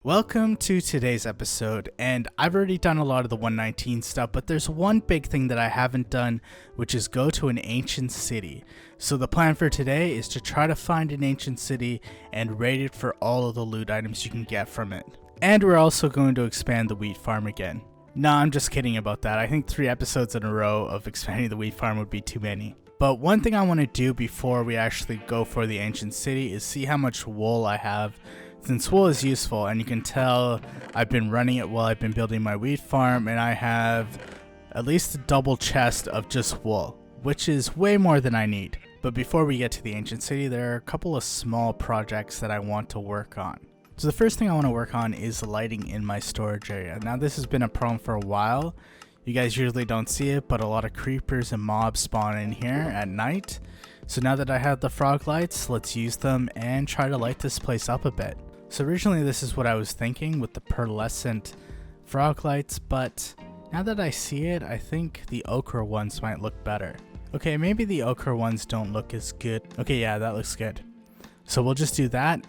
Welcome to today's episode, and I've already done a lot of the 119 stuff, but there's one big thing that I haven't done, which is go to an ancient city. So the plan for today is to try to find an ancient city and raid it for all of the loot items you can get from it. And we're also going to expand the wheat farm again. No, I'm just kidding about that. I think 3 episodes in a row of expanding the wheat farm would be too many. But one thing I want to do before we actually go for the ancient city is see how much wool I have, since wool is useful, and you can tell I've been running it while I've been building my wheat farm, and I have at least a double chest of just wool, which is way more than I need. But before we get to the ancient city, there are a couple of small projects that I want to work on. So the first thing I want to work on is lighting in my storage area. Now this has been a problem for a while. You guys usually don't see it, but a lot of creepers and mobs spawn in here at night. So now that I have the Froglights, let's use them and try to light this place up a bit. So originally this is what I was thinking with the pearlescent Froglights, but now that I see it, I think the ochre ones might look better. Okay, maybe the ochre ones don't look as good. Okay, yeah, that looks good. So we'll just do that.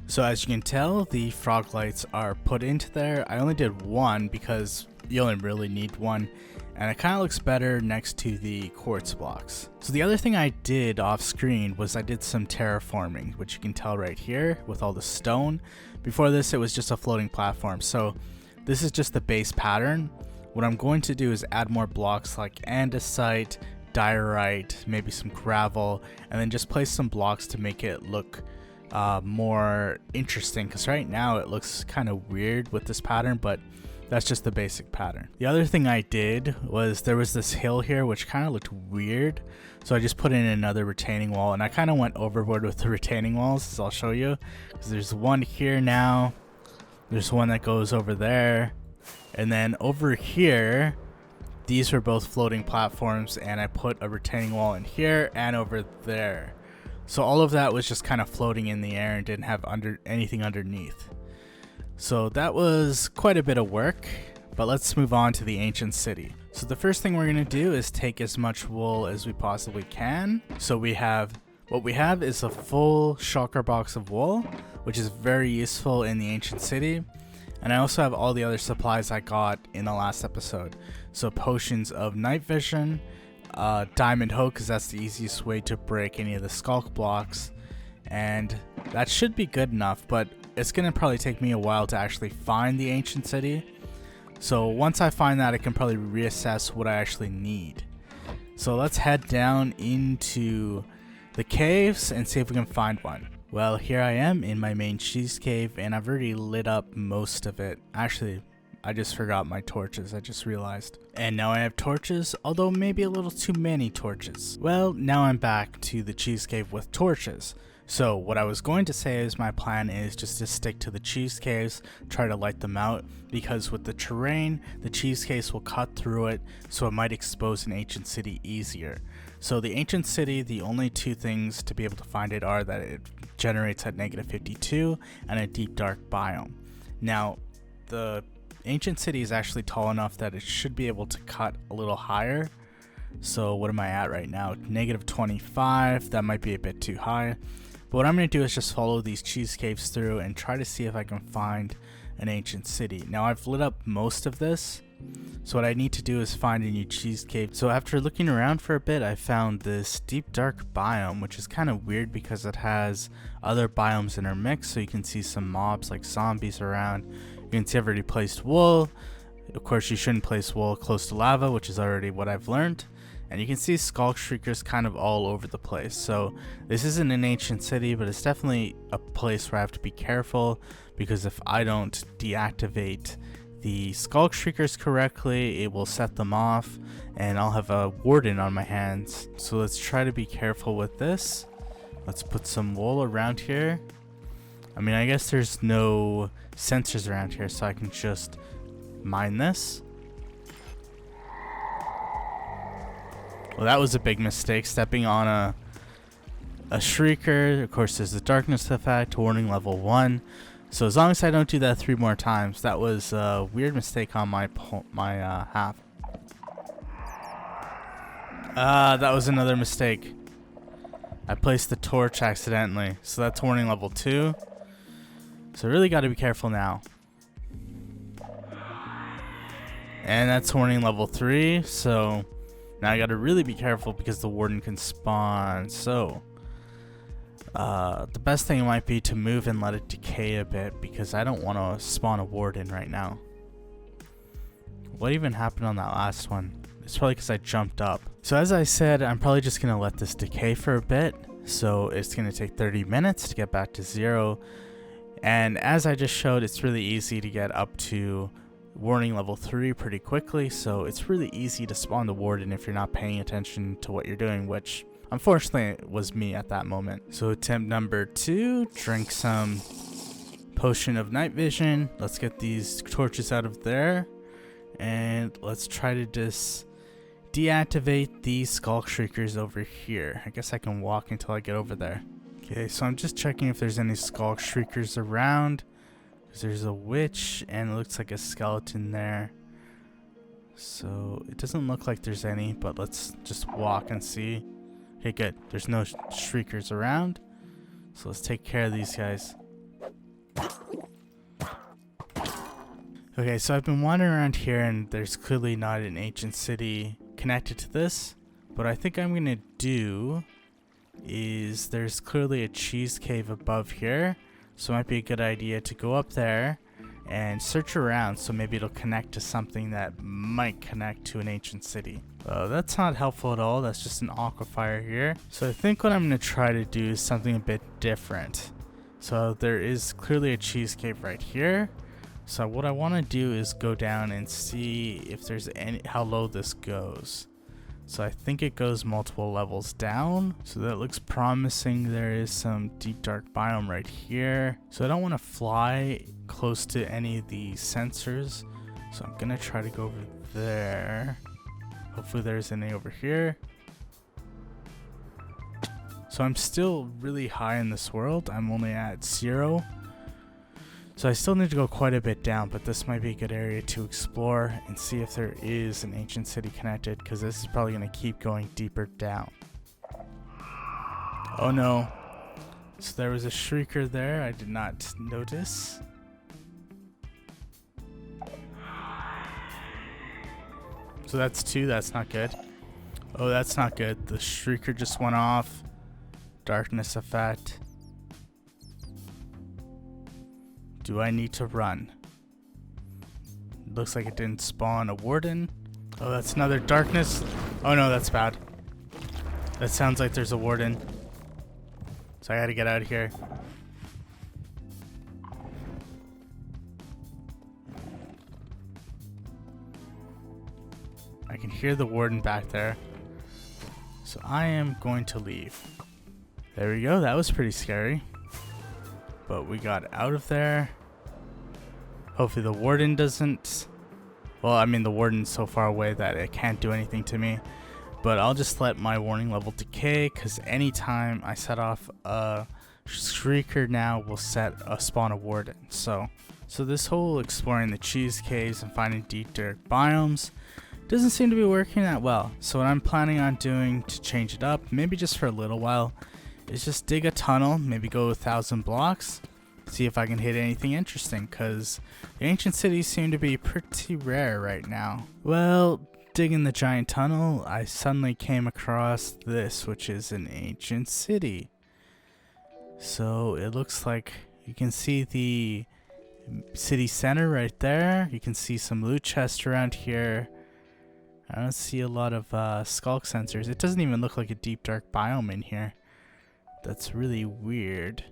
So as you can tell, the Froglights are put into there. I only did one because you only really need one, and it kind of looks better next to the quartz blocks. So the other thing I did off screen was I did some terraforming, which you can tell right here with all the stone. Before this, it was just a floating platform. So this is just the base pattern. What I'm going to do is add more blocks like andesite, diorite, maybe some gravel, and then just place some blocks to make it look more interesting, because right now it looks kind of weird with this pattern, but that's just the basic pattern. The other thing I did was there was this hill here which kind of looked weird, so I just put in another retaining wall, and I kind of went overboard with the retaining walls, as I'll show you, because there's one here now, there's one that goes over there, and then over here these were both floating platforms, and I put a retaining wall in here and over there. So all of that was just kind of floating in the air and didn't have anything underneath. So that was quite a bit of work, but let's move on to the ancient city. So the first thing we're going to do is take as much wool as we possibly can. So what we have is a full shulker box of wool, which is very useful in the ancient city. And I also have all the other supplies I got in the last episode. So potions of night vision, diamond hoe, because that's the easiest way to break any of the skulk blocks, and that should be good enough, but it's gonna probably take me a while to actually find the ancient city. So once I find that, I can probably reassess what I actually need. So let's head down into the caves and see if we can find one. Well, here I am in my main cheese cave, and I've already lit up most of it. Actually, I just forgot my torches, I just realized. And now I have torches, although maybe a little too many torches. Well, now I'm back to the cheese cave with torches. So what I was going to say is my plan is just to stick to the cheese caves, try to light them out, because with the terrain, the cheese caves will cut through it, so it might expose an ancient city easier. So the ancient city, the only two things to be able to find it are that it generates at -52 and a deep dark biome. Now, the ancient city is actually tall enough that it should be able to cut a little higher. So what am I at right now? -25. That might be a bit too high. But what I'm going to do is just follow these cheese caves through and try to see if I can find an ancient city. Now I've lit up most of this, so what I need to do is find a new cheese cave. So after looking around for a bit, I found this deep dark biome, which is kind of weird because it has other biomes intermixed. So you can see some mobs like zombies around. You can see I've already placed wool. Of course, you shouldn't place wool close to lava, which is already what I've learned. And you can see skulk shriekers kind of all over the place. So this isn't an ancient city, but it's definitely a place where I have to be careful, because if I don't deactivate the skulk shriekers correctly, it will set them off and I'll have a warden on my hands. So let's try to be careful with this. Let's put some wool around here. I mean, I guess there's no sensors around here, so I can just mine this. Well, that was a big mistake, stepping on a shrieker. Of course, there's the darkness effect, warning level 1. So as long as I don't do that 3 more times, that was a weird mistake on my half. That was another mistake. I placed the torch accidentally. So that's warning level 2. So really got to be careful now. And that's warning level 3. So now I got to really be careful because the warden can spawn. So the best thing might be to move and let it decay a bit because I don't want to spawn a warden right now. What even happened on that last one? It's probably because I jumped up. So as I said, I'm probably just going to let this decay for a bit. So it's going to take 30 minutes to get back to 0. And as I just showed, it's really easy to get up to warning level 3 pretty quickly. So it's really easy to spawn the warden if you're not paying attention to what you're doing, which unfortunately was me at that moment. So attempt number 2, drink some potion of night vision. Let's get these torches out of there. And let's try to just deactivate these skulk shriekers over here. I guess I can walk until I get over there. Okay, so I'm just checking if there's any skulk shriekers around. Because there's a witch and it looks like a skeleton there. So it doesn't look like there's any, but let's just walk and see. Okay, good. There's no shriekers around. So let's take care of these guys. Okay, so I've been wandering around here and there's clearly not an ancient city connected to this. What I think I'm going to do is there's clearly a cheese cave above here. So it might be a good idea to go up there and search around so maybe it'll connect to something that might connect to an ancient city. That's not helpful at all. That's just an aquifer here. So I think what I'm going to try to do is something a bit different. So there is clearly a cheese cave right here. So what I want to do is go down and see if there's how low this goes. So I think it goes multiple levels down. So that looks promising. There is some deep dark biome right here. So I don't want to fly close to any of the sensors. So I'm going to try to go over there. Hopefully there's any over here. So I'm still really high in this world. I'm only at 0. So I still need to go quite a bit down, but this might be a good area to explore and see if there is an ancient city connected, because this is probably going to keep going deeper down. Oh no. So there was a shrieker there. I did not notice. So that's 2. That's not good. Oh, that's not good. The shrieker just went off. Darkness effect. Do I need to run? Looks like it didn't spawn a warden. Oh, that's another darkness. Oh no, that's bad. That sounds like there's a warden. So I gotta get out of here. I can hear the warden back there. So I am going to leave. There we go. That was pretty scary. But we got out of there. Hopefully the warden doesn't... Well, I mean the warden's so far away that it can't do anything to me. But I'll just let my warning level decay, because anytime I set off a shrieker now will spawn a warden. So this whole exploring the cheese caves and finding deep dark biomes doesn't seem to be working that well. So what I'm planning on doing to change it up, maybe just for a little while, is just dig a tunnel, maybe go 1,000 blocks, see if I can hit anything interesting, because the ancient cities seem to be pretty rare right now. Well, digging the giant tunnel, I suddenly came across this, which is an ancient city. So it looks like you can see the city center right there. You can see some loot chests around here. I don't see a lot of skulk sensors. It doesn't even look like a deep dark biome in here. That's really weird.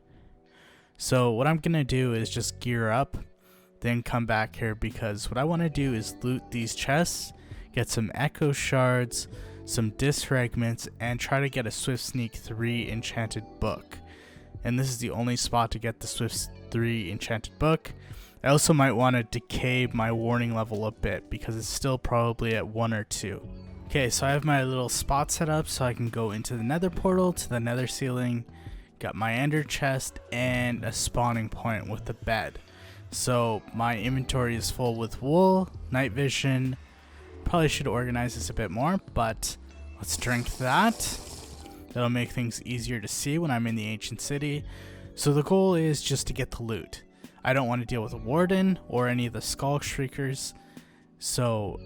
So what I'm gonna do is just gear up, then come back here, because what I want to do is loot these chests, get some echo shards, some disc fragments, and try to get a Swift Sneak 3 enchanted book. And this is the only spot to get the Swift 3 enchanted book. I also might want to decay my warning level a bit, because it's still probably at 1 or 2. Okay, so I have my little spot set up so I can go into the nether portal, to the nether ceiling, got my ender chest, and a spawning point with the bed. So my inventory is full with wool, night vision. Probably should organize this a bit more, but let's drink that. That'll make things easier to see when I'm in the ancient city. So the goal is just to get the loot. I don't want to deal with a warden or any of the skull shriekers. So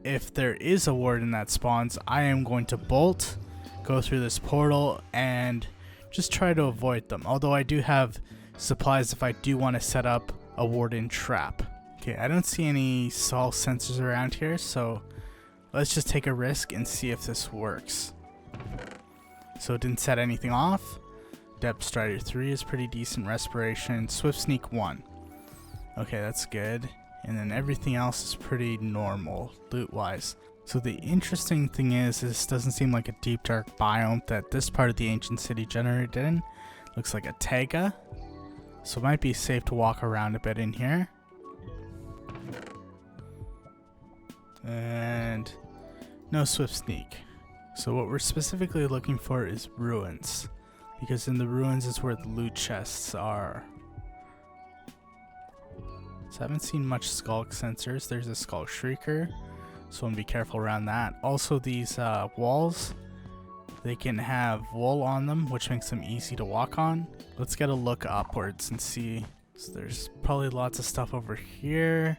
if there is a warden that spawns, I am going to bolt, go through this portal, and just try to avoid them. Although I do have supplies if I do want to set up a warden trap. Okay, I don't see any skull sensors around here, so let's just take a risk and see if this works. So it didn't set anything off. Depth Strider 3 is pretty decent. Respiration. Swift Sneak 1. Okay, that's good. And then everything else is pretty normal, loot-wise. So the interesting thing is, this doesn't seem like a deep dark biome that this part of the ancient city generated in. Looks like a taiga. So it might be safe to walk around a bit in here. And no Swift Sneak. So what we're specifically looking for is ruins, because in the ruins is where the loot chests are. So I haven't seen much skull sensors. There's a skull shrieker, so I want to be careful around that. Also these walls, they can have wool on them, which makes them easy to walk on. Let's get a look upwards and see. So there's probably lots of stuff over here.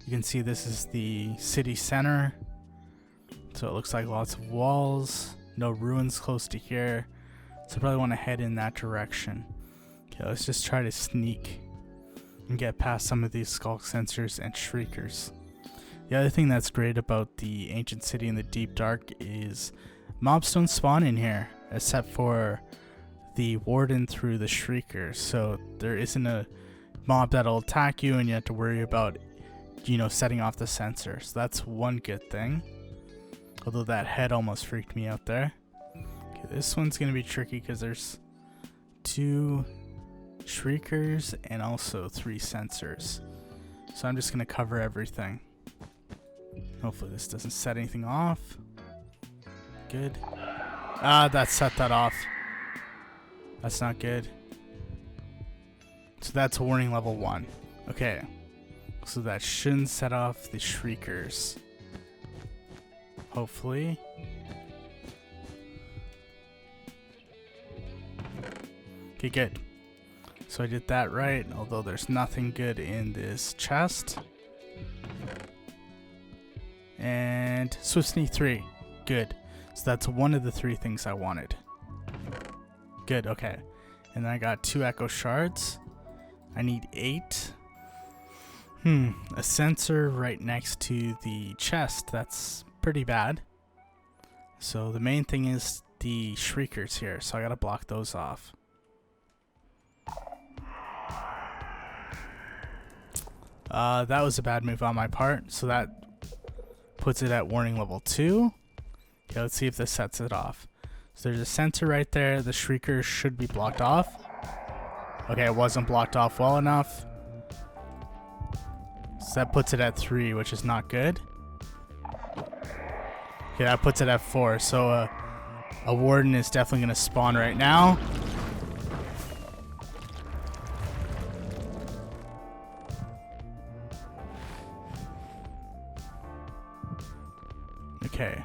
You can see this is the city center. So it looks like lots of walls, no ruins close to here. So I probably want to head in that direction. Okay, let's just try to sneak and get past some of these skull sensors and shriekers. The other thing that's great about the ancient city in the deep dark is mobs don't spawn in here, except for the warden through the shriekers. So there isn't a mob that'll attack you and you have to worry about, you know, setting off the sensor. So that's one good thing. Although that head almost freaked me out there. Okay, this one's going to be tricky because there's 2 shriekers and also 3 sensors. So I'm just going to cover everything. Hopefully this doesn't set anything off. Good. Ah, that set that off. That's not good. So that's warning level 1. Okay. So that shouldn't set off the shriekers. Hopefully. Okay, good. So I did that right, although there's nothing good in this chest. And Swift Sneak 3. Good. So that's one of the 3 things I wanted. Good, okay. And then I got 2 echo shards. I need 8. A sensor right next to the chest. That's pretty bad. So the main thing is the shriekers here, so I gotta block those off. That was a bad move on my part, so that puts it at warning level 2. Okay, let's see if this sets it off. So there's a sensor right there. The shriekers should be blocked off. Okay, it wasn't blocked off well enough. So that puts it at 3, which is not good. Okay, that puts it at 4. So a warden is definitely going to spawn right now. Okay.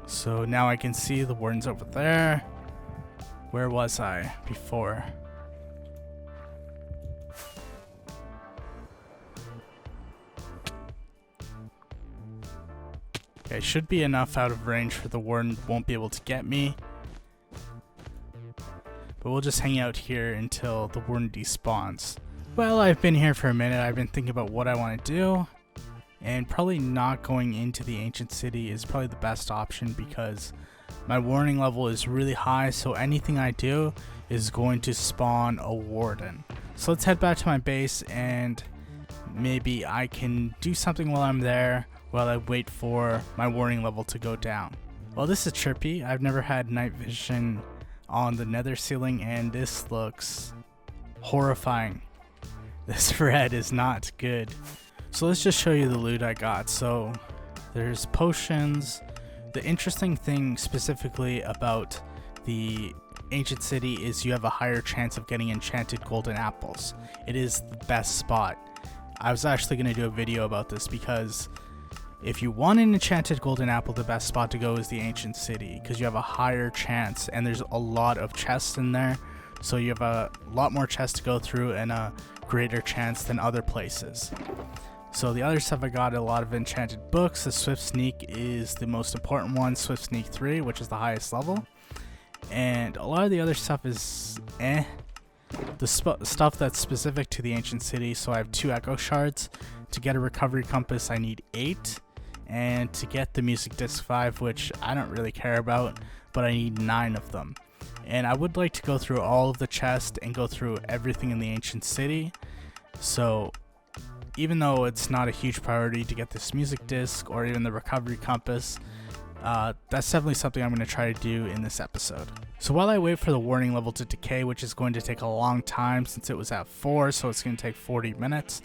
So now I can see the warden's over there. Where was I before? Okay, should be enough out of range for the warden won't be able to get me. But we'll just hang out here until the warden despawns. Well, I've been here for a minute. I've been thinking about what I want to do. And probably not going into the ancient city is probably the best option because my warning level is really high. So anything I do is going to spawn a warden. So let's head back to my base and maybe I can do something while I'm there, while I wait for my warning level to go down. Well, this is trippy. I've never had night vision on the nether ceiling and this looks horrifying. This red is not good. So let's just show you the loot I got. So there's potions. The interesting thing specifically about the ancient city is you have a higher chance of getting enchanted golden apples. It is the best spot. I was actually going to do a video about this because If you want an enchanted golden apple, the best spot to go is the ancient city, because you have a higher chance and there's a lot of chests in there. So you have a lot more chests to go through and a greater chance than other places. So the other stuff I got, a lot of enchanted books. The Swift Sneak is the most important one, Swift Sneak 3, which is the highest level. And a lot of the other stuff is the stuff that's specific to the ancient city. So I have 2 echo shards. To get a recovery compass I need 8. And to get the music disc 5, which I don't really care about, but I need 9 of them. And I would like to go through all of the chests and go through everything in the ancient city. So even though it's not a huge priority to get this music disc or even the recovery compass, that's definitely something I'm going to try to do in this episode. So while I wait for the warning level to decay, which is going to take a long time since it was at 4, so it's going to take 40 minutes,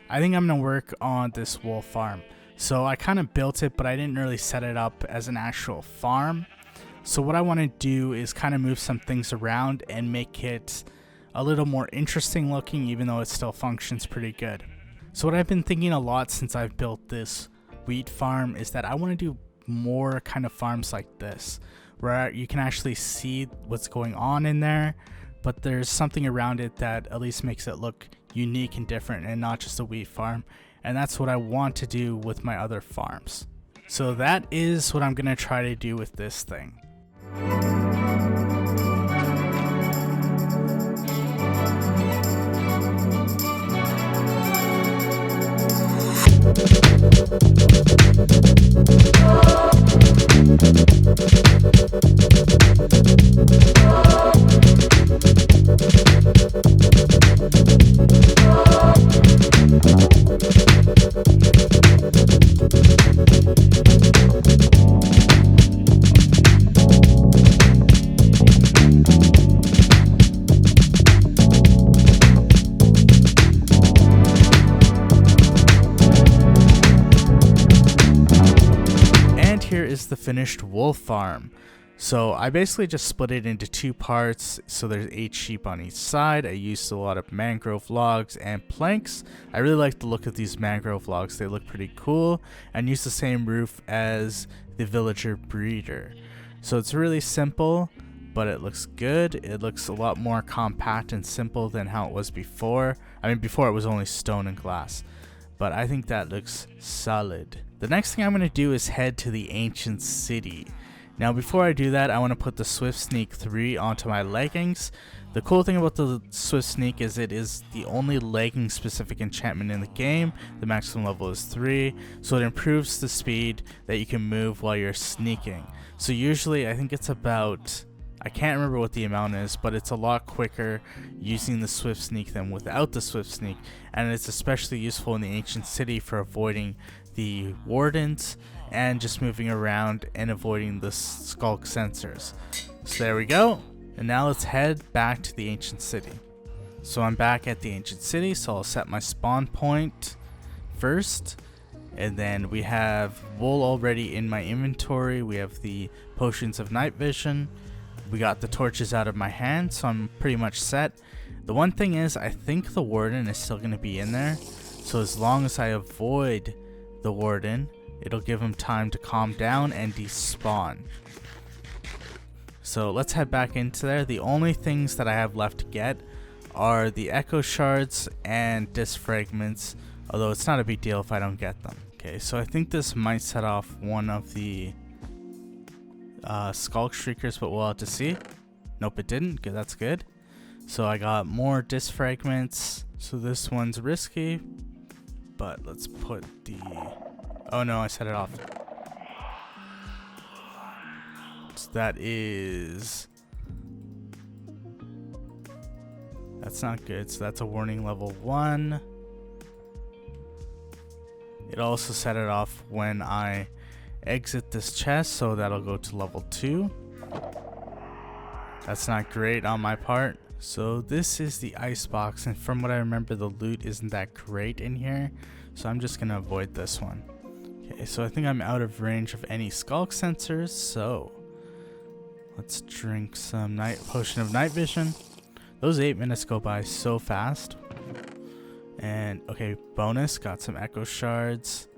I think I'm going to work on this wool farm. So I kind of built it, but I didn't really set it up as an actual farm. So what I want to do is kind of move some things around and make it a little more interesting looking, even though it still functions pretty good. So what I've been thinking a lot since I've built this wheat farm is that I want to do more kind of farms like this, where you can actually see what's going on in there, but there's something around it that at least makes it look unique and different and not just a wheat farm. And that's what I want to do with my other farms. So that is what I'm going to try to do with this thing. Here is the finished wool farm. So I basically just split it into 2 parts, so there's 8 sheep on each side. I used a lot of mangrove logs and planks. I really like the look of these mangrove logs, they look pretty cool, and use the same roof as the villager breeder. So it's really simple, but it looks good. It looks a lot more compact and simple than how it was before. I mean, before it was only stone and glass, but I think that looks solid. The next thing I'm going to do is head to the ancient city. Now before I do that, I want to put the Swift Sneak 3 onto my leggings. The cool thing about the Swift Sneak is it is the only legging specific enchantment in the game. The maximum level is 3, so it improves the speed that you can move while you're sneaking. So usually I think it's about, I can't remember what the amount is, but it's a lot quicker using the Swift Sneak than without the Swift Sneak, and it's especially useful in the ancient city for avoiding the wardens and just moving around and avoiding the skulk sensors. So there we go, and now let's head back to the ancient city. So I'm back at the ancient city, so I'll set my spawn point first, and then we have wool already in my inventory. We have the potions of night vision. We got the torches out of my hand, so I'm pretty much set. The one thing is, I think the warden is still going to be in there, so as long as I avoid the warden, it'll give him time to calm down and despawn. So let's head back into there. The only things that I have left to get are the echo shards and disc fragments, although it's not a big deal if I don't get them. Okay, so I think this might set off one of the skulk shriekers, but we'll have to see. Nope, it didn't. Good, that's good. So I got more disc fragments. So this one's risky, but let's put the, oh no, I set it off. So that is, that's not good. So that's a warning level 1. It also set it off when I exit this chest, so that'll go to level 2. That's not great on my part. So this is the ice box, and from what I remember, the loot isn't that great in here, so I'm just gonna avoid this one. Okay, so I think I'm out of range of any skulk sensors, so let's drink some potion of night vision. Those 8 minutes go by so fast. And okay, bonus, got some echo shards.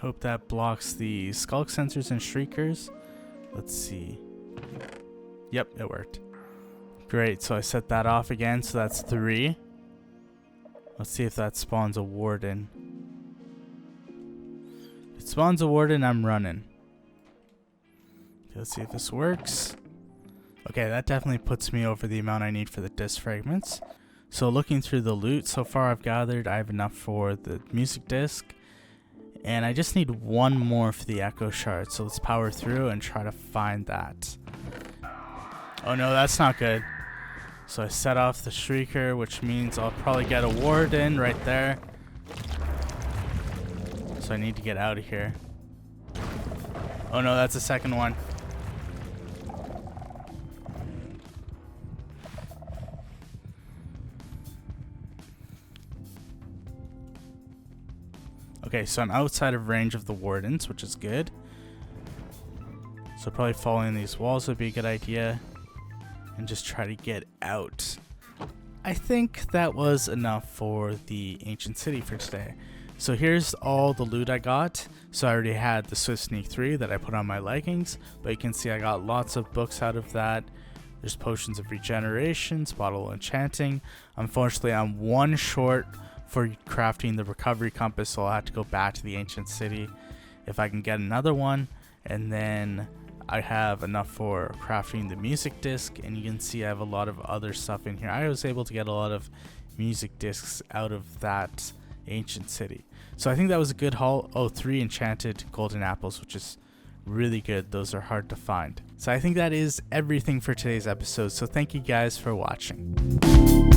hope that blocks the skulk sensors and shriekers. Let's see. Yep, it worked. Great, so I set that off again, so that's 3. Let's see if that spawns a warden. If it spawns a warden, I'm running. Okay, let's see if this works. Okay, that definitely puts me over the amount I need for the disc fragments. So looking through the loot, so far I've gathered I have enough for the music disc. And I just need one more for the echo shard. So let's power through and try to find that. Oh no, that's not good. So I set off the shrieker, which means I'll probably get a warden right there. So I need to get out of here. Oh no, that's the second one. Okay, so I'm outside of range of the wardens, which is good. So probably following these walls would be a good idea. And just try to get out. I think that was enough for the ancient city for today. So here's all the loot I got. So I already had the Swift Sneak 3 that I put on my leggings. But you can see I got lots of books out of that. There's potions of regeneration, bottle of enchanting. Unfortunately, I'm 1 short for crafting the recovery compass, so I'll have to go back to the ancient city if I can get another one. And then I have enough for crafting the music disc, and you can see I have a lot of other stuff in here. I was able to get a lot of music discs out of that ancient city. So I think that was a good haul. Oh, 3 enchanted golden apples, which is really good. Those are hard to find. So I think that is everything for today's episode. So thank you guys for watching.